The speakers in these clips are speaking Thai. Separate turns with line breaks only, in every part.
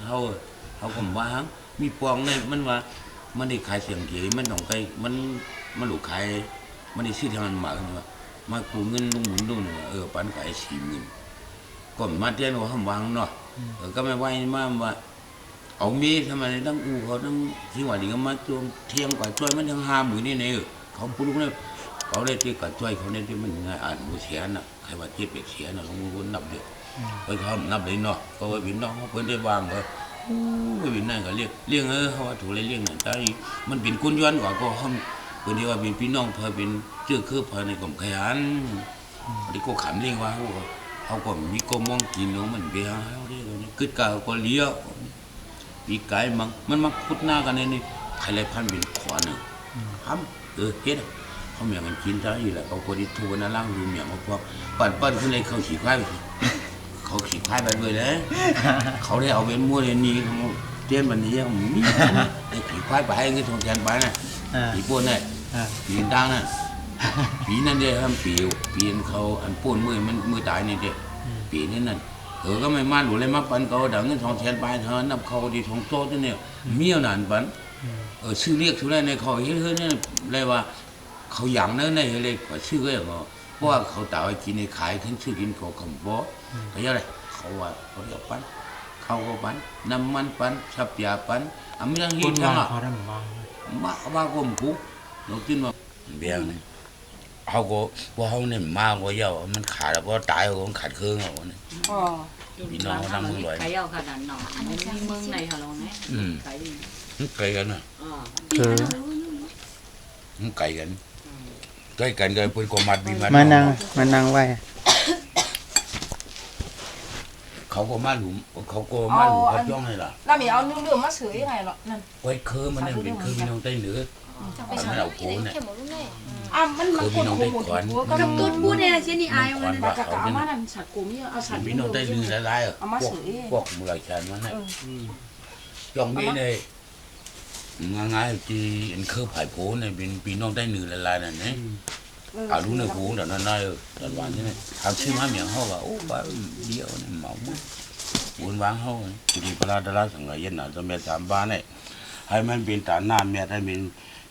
เขาก็ว่ามีปองเนี่ยมันว่ามันได้ขายเสียงเก๋มันต้องไปมันหลุดขายมันได้ซื้อทางมันมาว่ามากูเงินลุงหมุนดูเนี่ยปันขาย40,000ก็มาเตี้ยนว่าทำวางเนาะก็ไม่ไหวมาว่าเอามีทำไมตั้งอูเขาตั้งที่ว่าดีก็มาจวงเที่ยงกว่าช่วยมันทั้ง50,000นี่เนี่ยเขาพูดเนี่ยเขาได้ที่กับช่วยเขาเนี่ยที่มันง่ายอ่านมือเสียน่ะใครว่าเจ็บเสียน่ะลงมือนับเดียวไปเขานับเลยเนาะก็ไปบินน้องเขาเพิ่นได้วางก็ไปบินนั่นก็เรียกเขาว่าถูกเลยเรียกนั่นแต่มันเป็นกุญย้อนกว่าก็เขาเพิ่นที่ว่าเป็นพี่น้องเพิ่นเป็นเจื้อคือเพิ่นในกลุ่มขยันที่ก็ขำเรียกว่าเขาก็มีก็มองกินเนาะมันเบี้ยเขาได้ตรงนี้กึศกาก็เลี้ยวปีกายมันมาพุดหน้ากันนี่ใครเลยพันเป็นขวานหนึ่งทำเฮ็ดเขาเมียกันกินซะอยู่แหละเขาคนที่ทัวร์นั่งล่างดูเมียเขาพวกปั่นขึ้นเลยเขาขี่ควายไปเขาขี่ควายไปเลยนะเขาได้เอาเป็นมั่วเรียนนี้เขาเตี้ยนวันนี้มีไอ้ขี่ควายไปให้เงินทองแทนไปนะผีป้วนเนี่ยผีดังน่ะผีนั่นเดียวทำปีนเขาอันป้วนมือตายนี่เดียวปีนี่นั่นก็ไม่มาหลุดเลยมาปั่นเขาดังเงินทองแทนไปเธอนับเขาดีทองโซ่ตัวเนี่ยเมี้ยวนานปั่นชื่อเรียกชื่ออะไรในเขาเฮ้ยเนี่ยเลยว่าเขาหยั่งนั่นในเลยกว่าชื่อก็อย่างเพราะว่าเขาต่ากินในขายขึ้นชื่อกินเขาคำบอกเขาเรียกอะไรเขาว่าเขาเรียกปั้นเขาก็ปั้นน้ำมันปั้นชับยาปั้นไม่ต้องหิ้งทั้งอ่ะมาก็มกูเรากินมาเบี้ยนี่เขาก็ว่าเขาเนี่ยมากกว่าเยอะมันขาดเพราะตายเขาขาดเครื่องเขาเนี่ยพี่น้องเขาทำมึงรวย
ขายเอาขนาดหนอมีเมืองในเขาลงเนี่ยขายดี
ไก่กันนะไก่กันใกล้กันเลยปืนกมัดมี
มานั่งไว้
เขาก็มาหลุมเขาจ้องให้ล่ะ
แล้วมีเอาเรื่องมาซื้อยังไงหรอนั่น
ไว้คือมันเนี่ยเป็นคือพี่น้องใต้เหนือมันเอาโผล่เนี่ย
มันคน
ก็ตุ้นพูดเนี่ยเช่นนี้อายมัน
แต่กะเอามานั่นฉัดกุ้มเนี่ยเอาฉัด
พี่น้องใต้เหนือหลายๆพวกมูลชนมันเนี่ยจ้องนี้เนี่ยง่ายๆที่อันคือไผ่โผล่เนี่ยเป็นพี่น้องใต้เหนือหลายๆนั่นเนี่ยอารู้ในหูแต่นั่นน่ะตอนวันนี้เนี่ยทำชื่อมาเมียเขาว่าโอ้บ้าเดียวเนี่ยเมาหมดวนวางเขาจุดพระดาราสังเกตน่ะจะมี3 บ้านเนี่ยให้มันเป็นฐานหน้าเมียให้เป็น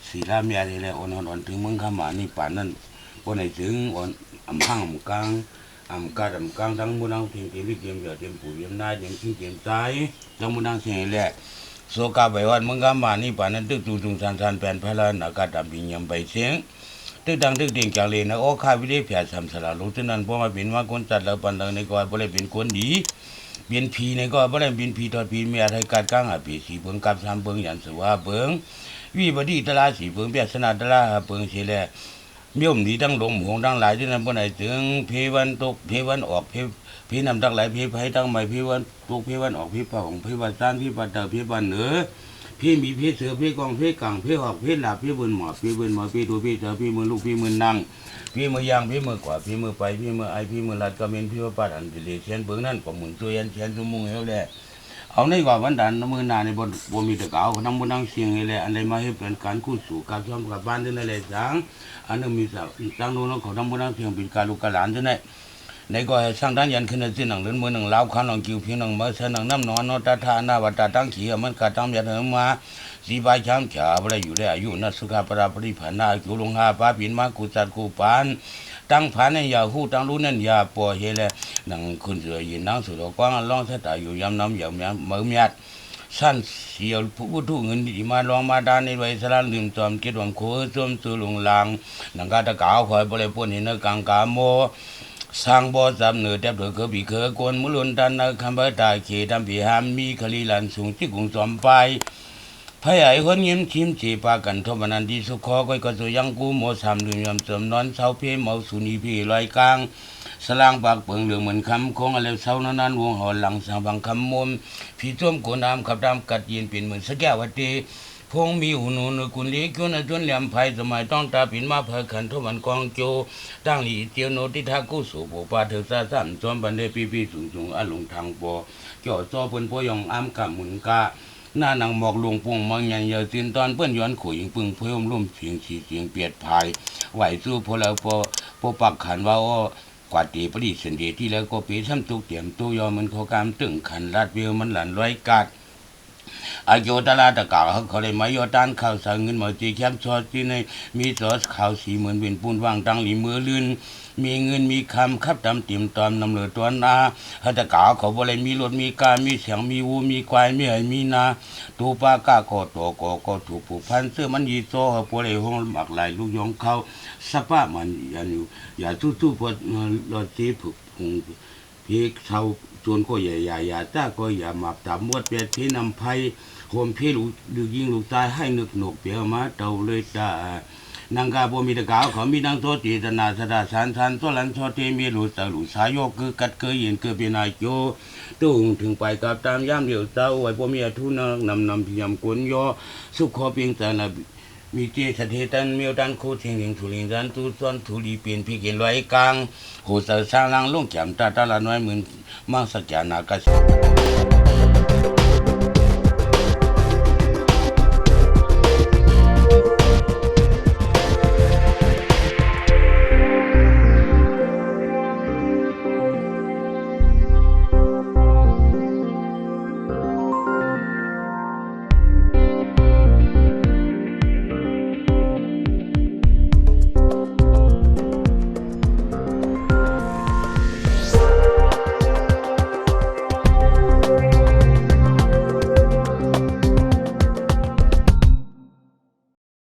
ศีลาเมียนี่แหละอ่อนๆถึงมึงเข้ามานี่ป่านนั้นวันไหนถึงอ่อนอ่ำห้างอ่ำกลางทั้งมุนังทิ้งเตียมเตียมเดือดเตียมปุ๋ยเตียมนายเตียมทิ้งเตียมใจทั้งมุนังเสียงแหละโซกาใบวันมึงเข้ามานี่ป่านนั้นตึกตุงสันแผ่นพลานอากาศดำบินยำใบเสียงตึกดังตึกดิ่งจากเลยนะโอ้ข้าวิเลศเพียรสัมสลาลูกที่นั่นเพราะมาเป็นว่าคนจัดแล้วปันดังในก่อนบ่ได้เป็นคนดีเป็นผีในก่อนบ่ได้เป็นผีทอดผีเมียไทยการก้างหาผีสีเบิ่งกับ3 เบิ่งยันสว่าเบิ่งวิบดีตลาสีเบิ่งเปียสนาตลาเบิ่งสิแลเมี่ยมดีทั้งลมหงทั้งหลายที่นั่นบ่ได้ถึงเพวันตกเพวันออกเพนำทั้งหลายเพไผทั้งใหม่เพวันตกเพวันออกเพป่าของเพวันซ่านเพปัตตาเพวันเหนือพี่มีพี่เสือพี่กองพี่กังพี่หอกพี่หลับพี่บนหมอบพี่บนหมอบพี่ตัวพี่เสือพี่มือลูกพี่มือนั่งพี่มือยางพี่มือกว่าพี่มือไปพี่มือไอพี่มือลัดกระเบนพี่ว่าปัดอันดิเลเชียนเบื้องนั่นก็หมุนตัวยันเชียนตัวมุงเฮาแหละเอาในกว่าวันดันมือนาในบนมีตะเกาน้ำบนนั่งเสียงเลยแหละอันใดมาให้เป็นการคู่สู่การซ้อมกับบ้านที่นั่นแหละจังอันนั้นมีสังโน้นเขาน้ำบนนั่งเสียงเป็นการลูกกระหลานที่นั่นในก็สร้างด้านยันขึ้นในที่หนังเลื่อนมือหนังเล้าขันหนังกิ้วพี่หนังเมื่อเสนังน้ำนอนนอตาทานาวัตตาตั้งขี้มันกระทำยันเหมาสีใบช้ำฉาอะไรอยู่ได้อายุนัสุขาปราปริพันนาคิวลงหาป้าปินมากุจัดกูปานตั้งผานในยาหูตั้งรู้นั่นยาปอเฮเลหนังคุณเสือยินนังสุดกว้างล่องเสตาอยู่ยำน้ำยำเมื่อเมียดสั้นเสียวผู้ทุเงินดีมาลองมาดานในไว้สลานลืมจอมคิดหวังโค้จมสูลงลางหนังกาตะกาวคอยบริปุ่นเห็นกังกาโมสร้างบ่อสำเนือแทบเถือบีเขือกวนมุลุนดันคำพระตาเขดำปีหามมีคลีลันสูงที่กุงจอมไปพายไอ้คนยิ้มชิมจีปากันทบนันดีสุขก้อยก็สุยังกูโมสามลืมยำเสริมนอนเสาเพเมาสุนีพีลอยกลางสลางปากเปิงเหลืองเหมือนคำคงอะไรเสานั้นวงหอหลังสังบังคำมุมพี่ต้มโกนามขับดำกัดยินเป็นเหมือนสแก้วตีพงมีหูนูนกุลเลี้ยจนจนเหลี่ยมไผ่สมัยต้องตาปินมาเพื่อขันทุมันกองโจตั้งหลีเตียวโนติทากุสุปปาเถอซาสัมจอมบันเดปีสูงอลุงทางปอจ่อจอเปิ้นพยองอ้ำกับหมุนกาหน้าหนังหมอกลวงปงมังยันเยาตินตอนเปิ้นย้อนขุยปึงเพิ่มร่มเสียงฉีเสียงเปียดพายไหวสู้พอแล้วพอปักขันว่ากว่าตีปริสันเดที่แล้วก็ปีซ้ำตุกเตียมตัวยอมันขอกามตึงขันลาดเบียวมันหลันร้อยกาด อายุตลาตะกาเขาเลยมาโยตานข่าวสารเงินมาจีแคมชอที่ในมีจอข่าวสีเหมือนเป็นปูนวางตังหลีมือลื่นมีเงินมีคำขับตามเตรียมตามนำเหลือตัวนาฮัตะกาเขาบ่เลยมีรถมีการมีเสียงมีวูมีควายมีไอมีนาตูปากาก็โตก็ถูกผูกพันเสื้อมันยีโซปวเลยห้องหมักไหลลูกยองเขาสภาพมันอย่าตู้พอรถที่ผูกพีกเท่าจวนก็อย่าจ้าก็อย่าหมับตามมวดเปียที่นำไพ่โฮมพี่ลูกยิงลูกตายให้นึกหนกเปียวมาเตาเลยจ้านางกาบมีตะกาวเขามีนางโตตีตนาสดาสันตัวหลันโตเตมีหลุดตาหลุดสายโยคือกัดเคยเห็นเกิดเป็นนายโยตุ้งถึงไปกับตามย่ามเดียวเต้าไว้พวมีทุนนำพิยมกุนโยสุขขอเพียงแต่ละมีเจสเทตันเมียวดันโคเทียงถึงทุลินดันตุซ้อนทุลีเปลี่ยนพิเกลไว้กลางโหสาสร้างลังลงแก้มตาละน้อยเหมือนมังสัจจานากาศ